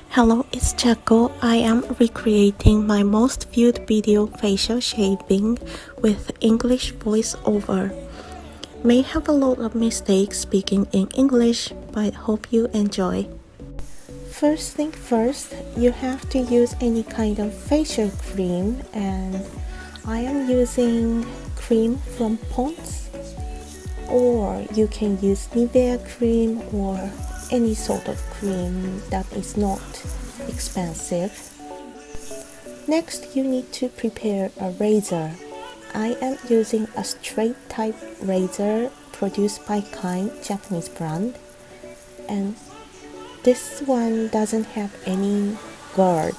Hello, it's Chaco. I am recreating my most viewed video facial shaving with English voiceover. May have a lot of mistakes speaking in English, but hope you enjoy. First thing first, you have to use any kind of facial cream, and I am using cream from Pond's, or you can use Nivea cream or any sort of cream that is not expensive. Next, you need to prepare a razor. I am using a straight type razor produced by Kind Japanese brand, and this one doesn't have any guard,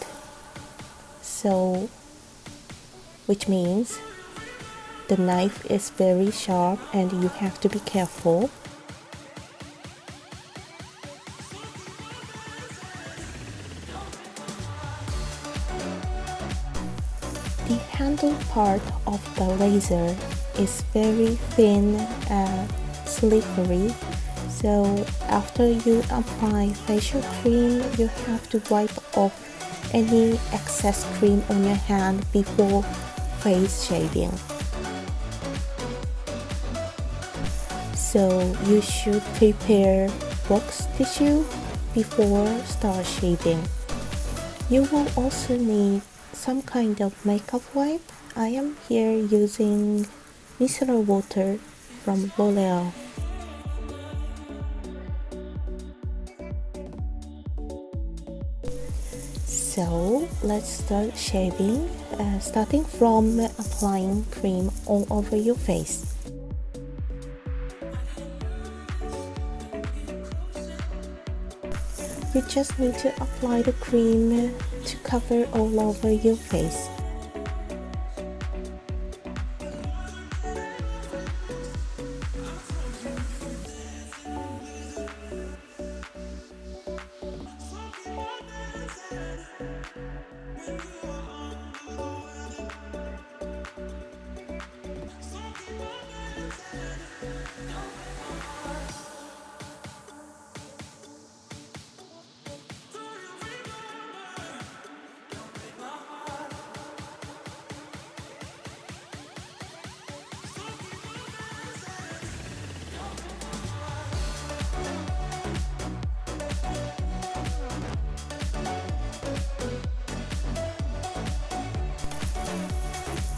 so which means the knife is very sharp and you have to be careful. The handle part of the razor is very thin and slippery, so after you apply facial cream, you have to wipe off any excess cream on your hand before face shaving. So you should prepare box tissue before start shaving. You will also need some kind of makeup wipe. I am here using micellar water from L'Oreal. So let's start shaving, starting from applying cream all over your face. You just need to apply the cream to cover all over your face.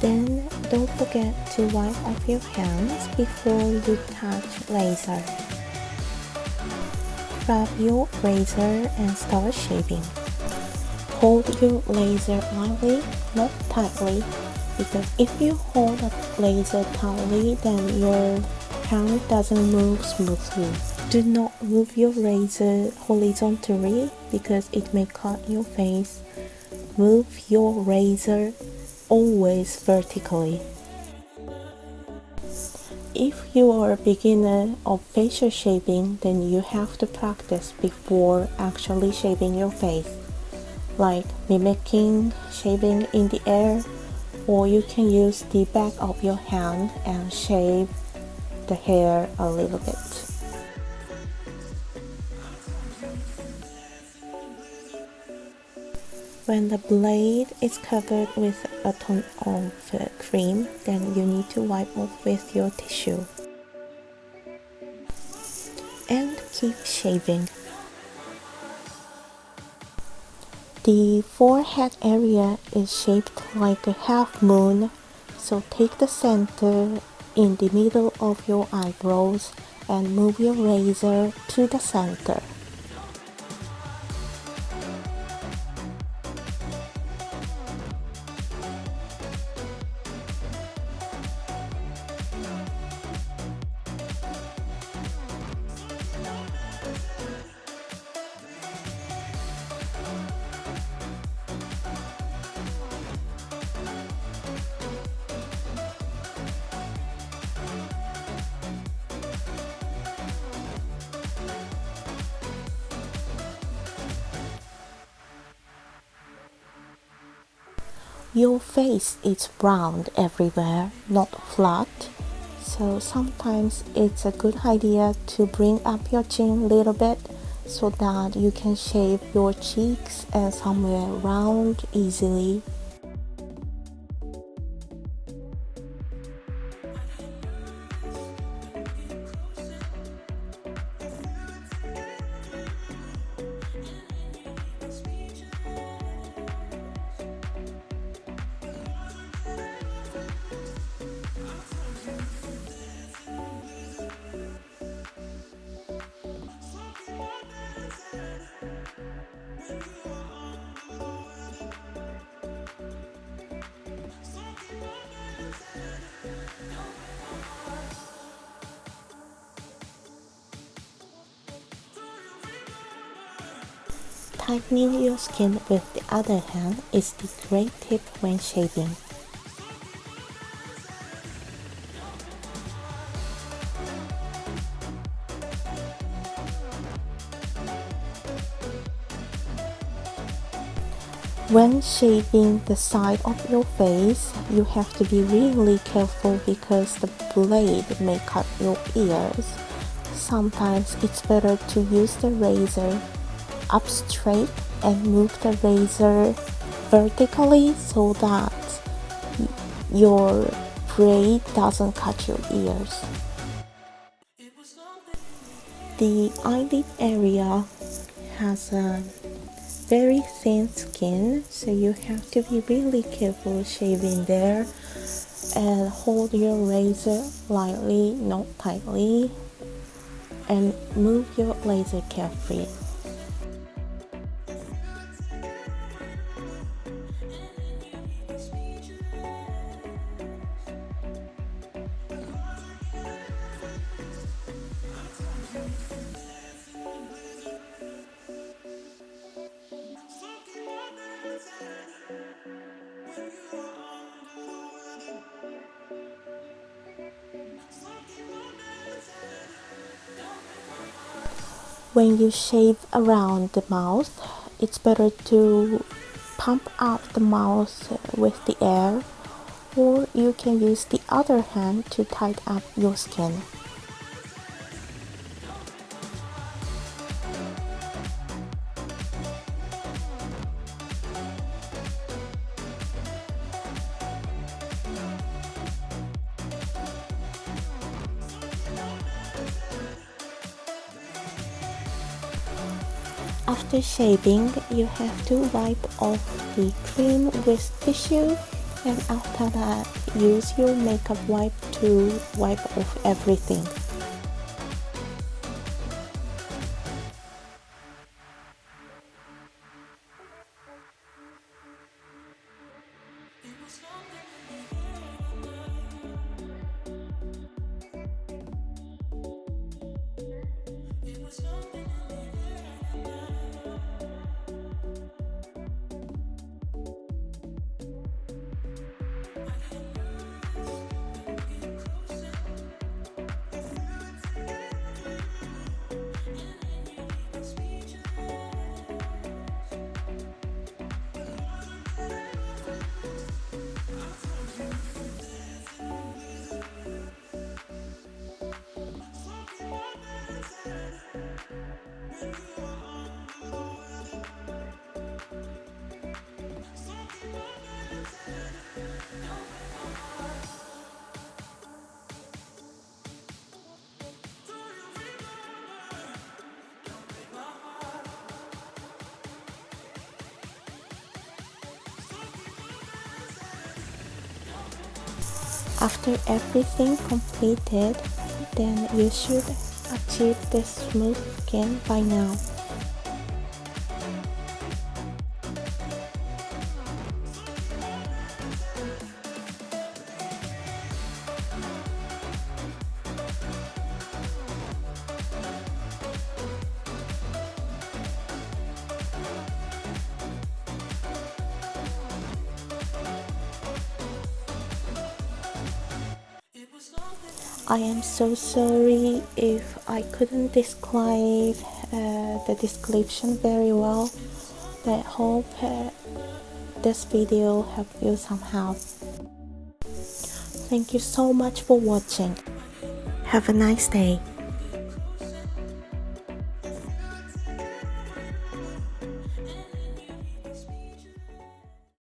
Then don't forget to wipe off your hands before you touch laser. Grab your razor and start shaving. Hold your laser lightly, not tightly, because if you hold the laser tightly, then your hand doesn't move smoothly. Do not move your razor horizontally because it may cut your face. Move your razor always vertically. If you are a beginner of facial shaving, then you have to practice before actually shaving your face, like mimicking shaving in the air, or you can use the back of your hand and shave the hair a little bit. When the blade is covered with a ton of cream, then you need to wipe off with your tissue. And keep shaving. The forehead area is shaped like a half moon, so take the center in the middle of your eyebrows and move your razor to the center. Your face is round everywhere, not flat, so sometimes it's a good idea to bring up your chin a little bit so that you can shave your cheeks and somewhere around easily. Tightening your skin with the other hand is the great tip when shaving. When shaving the side of your face, you have to be really careful because the blade may cut your ears. Sometimes it's better to use the razor up straight and move the razor vertically so that your braid doesn't cut your ears. The eyelid area has a very thin skin, so you have to be really careful shaving there and hold your razor lightly, not tightly, and move your laser carefully. When you shave around the mouth, it's better to pump out the mouth with the air, or you can use the other hand to tighten up your skin. After shaving, you have to wipe off the cream with tissue, and after that, use your makeup wipe to wipe off everything. After everything completed, then you should achieve the smooth skin by now. I am so sorry if I couldn't describe the description very well, but I hope this video helped you somehow. Thank you so much for watching. Have a nice day.